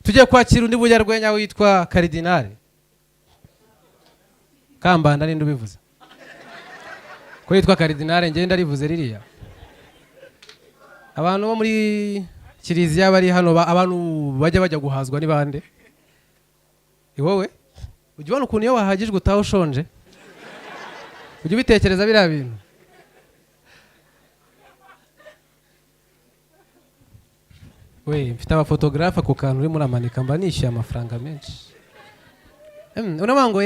Tujye kwakira undi bunyarwenya witwa CARIDINALE. Kambanda ninde ubivuze? Ko yitwa CARIDINALE ngenda rivuze ririya. Abantu bo muri Kiliziya bari hano abantu bajya guhazwa ni bande? Iwowe? Ujibona ukuntu iyo wahagijwe utaho ushonje? Ujye bitekereza biriya bintu. We, mfite abafotografa ku kantu uri muramanika mba nishyuye amafaranga menshi. Unamango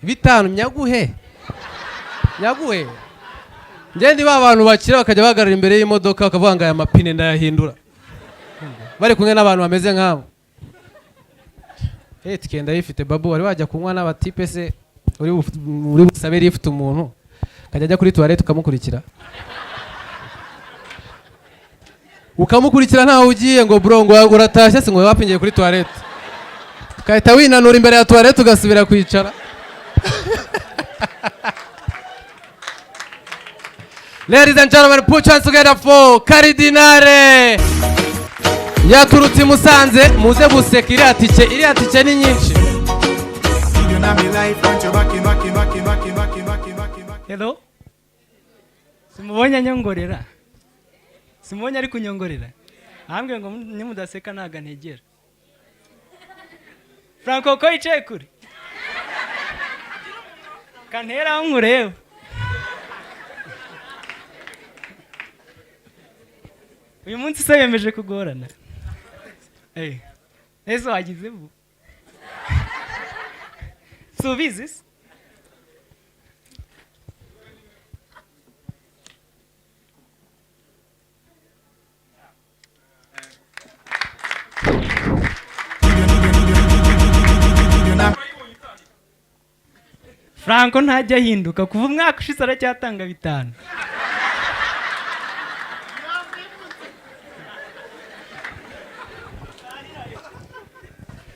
bitanu nyaguhe. Nyaguhe. Ngendi ba bantu bakira bakajya bagarara imbere y'imodoka bakavuga ngo aya mapine ndayahindura. Bari kumwe n'abantu bameze nk'abo. Tikenda yifite babu wari wajya kunywa n'abatipe se uri busabe rifite umuntu kajya ajya kuri toilette ukamukurikira. Ukamukurikira ntaho ugiye ngo bro ngo uratashye se ngo wapingiye kuri toilette. Kahita winanura imbere ya toilette ugasubira kwicara. Ladies and gentlemen, put your hands together for CARIDINALE. Yaturutse I Musanze muze guseka iriya tike ni nyinshi. Hello. Simubonye nyongorera. Simubonye ari kunyongorera. Ahambwe ngo nimudaseka naga ntegera. Franco ko yicaye kuri. Kantera nkureba. Uyu munsi se yemeje kugorana. Ezo wagize bu. Subizis. Franco ntajya hinduka kuva umwaka ushize aracyatanga 5.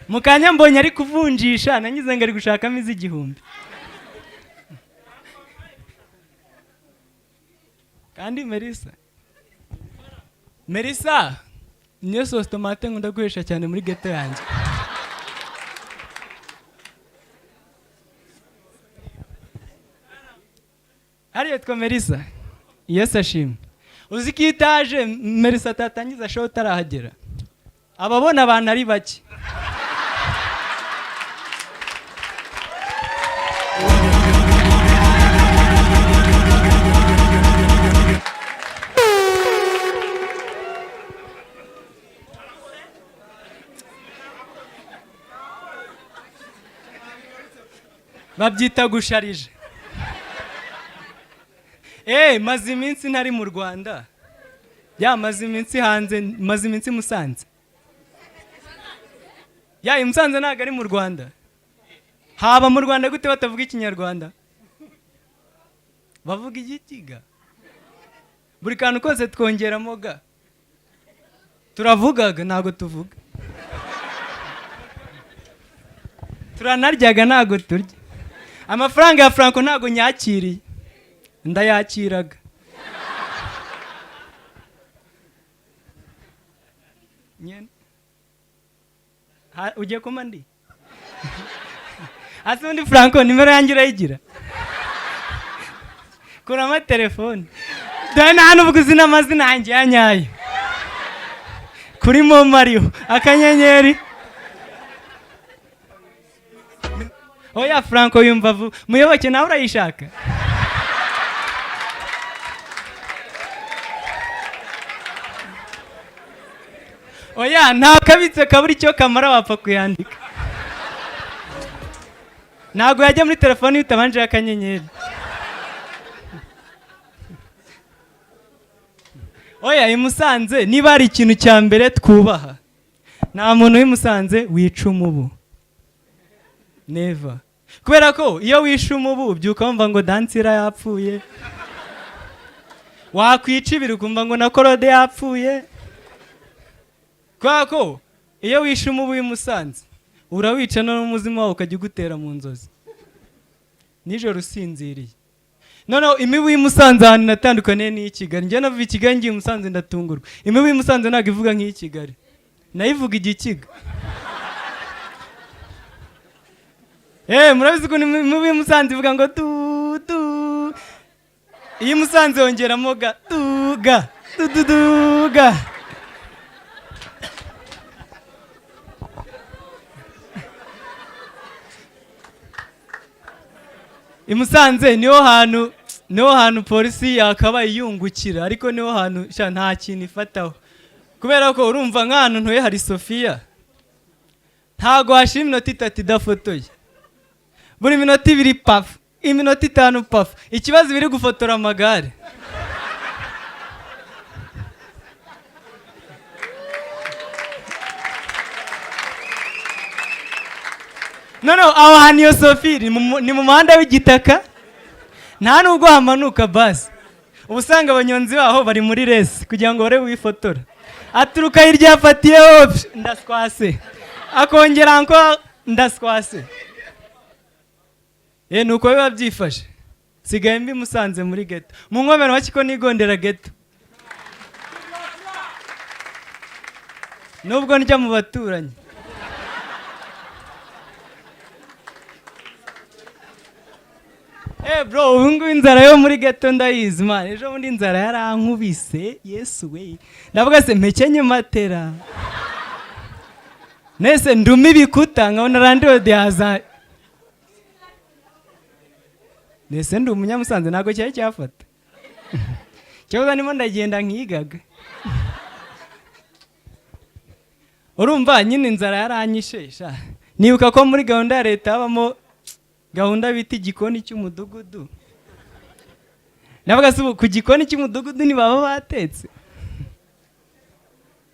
Mukanya mbonye ari kuvunjisha nanyize ngo ari gushakamo iz'igihumbi. Kandi Melissa niyo sauce tomate nkunda guhesha cyane muri ghetto yanjye. Ari yitwa Melissa. Yes ashimwe. Uzi ko itaje Melissa tatangiza show tarahagera. Ababona abantu ari bake. Babyita gusharije. Maze iminsi ntari mu Rwanda. Maze iminsi hanze, maze iminsi Musanze. Musanze ntago ari mu Rwanda. Haba mu Rwanda gute batavuga ikinyarwanda? Bavuga igikiga. Buri kantu kose twongeramo ga. Turavugaga ntago tuvuga. Turanaryaga ntago turya. Amafaranga ya Franco ntago nyakiriye. Ndayakiraga. Ugiye kuma ndi? Asundi Franco nimero yanjye urayigira? Kurama telefone. Dana hano uvuguzi n'amazina yanjye yanyaye. Kuri Mario akanyenyeri. Oya Franco yumva muyoboke nawe urayishaka. Oya nta kabitse kaburi cyo kamara wapfa kuyandika. Nago yajya muri telefone yutabanje akanyenyeri. Oya I Musanze niba ari ikintu cya mbere twubaha. Nta muntu w'imusanze wica umubu. Never. Kubera ko iyo wishe umubu byuka wumva ngo dansira yapfuye. Wakwica ibiri ukumva ngo na korode yapfuye. Kubera ko iyo wishe umubu I Musanze urawica n'umuzima wawe ukajya ugutera mu nzozi. Nijoro usinziriye. Noneho imibu I Musanze ahantu natandukaniye n'iyi Kigali. Njye navuye I Kigali ngiye I Musanze ndatungurwa. Imibu I Musanze ntago ivuga nk'iyi Kigali. Nayivuga igikiga. murabizi ko Imibu y'i Musanze ivuga ngo tu tu. Iyi Musanze yongeramo ga tu ga tu tu tu ga. I Musanze niho hantu polisi yakaba yungukira, ariko niho hantu nta kintu ifataho, kubera ko urumva nk'ahantu ntuye hari Sofia, ntago hashira iminota 3 idafotoye, buri minota 2 pafu, iminota 5 pafu, ikibazo biri gufotora amagare. None aho hantu iyo Sofia ni mu muhanda w'igitaka, nta nubwo hamanuka basi, ubusanga abanyonzi baho bari muri resi kugira ngo bare wifotora, aturuka hirya yafatiyeho ndaswase, akongera ngo ndaswase. Nuko biba byifashe, sigaye mbi Musanze muri ghetto, mu nkomero hakiko nigondera ghetto, nubwo njya mu baturanyi. Bro, ubungu inzara yo muri ghetto ndayizi man, ejo bundi inzara yarankubise, Yesu we, ndavuga se mpekenye matera, nese ndumi bikuta nkabona randiyo dihaza, nese ndi umunyamusanze ntago cyari cyafata, cyabuza nimo ndagenda nkigaga. Urumva nyine inzara yaranyishesha, nibuka ko muri gahunda ya leta habamo gahunda bita igikoni cy'umudugudu, navuga se ku gikoni cy'umudugudu ni baba batetse,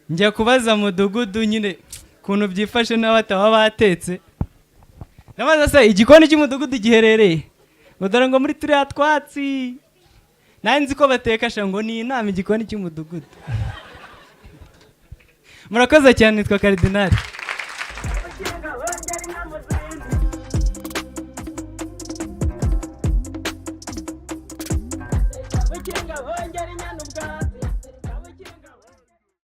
njya kubaza mudugudu nyine kuntu byifashe n'abataba batetse, nabaza se igikoni cy'umudugudu giherereye, ngo dore ngo muri turiya twatsi, nanzi ko bateka ngo ni inama igikoni cy'umudugudu. Murakoze cyane, nitwa Karidinali.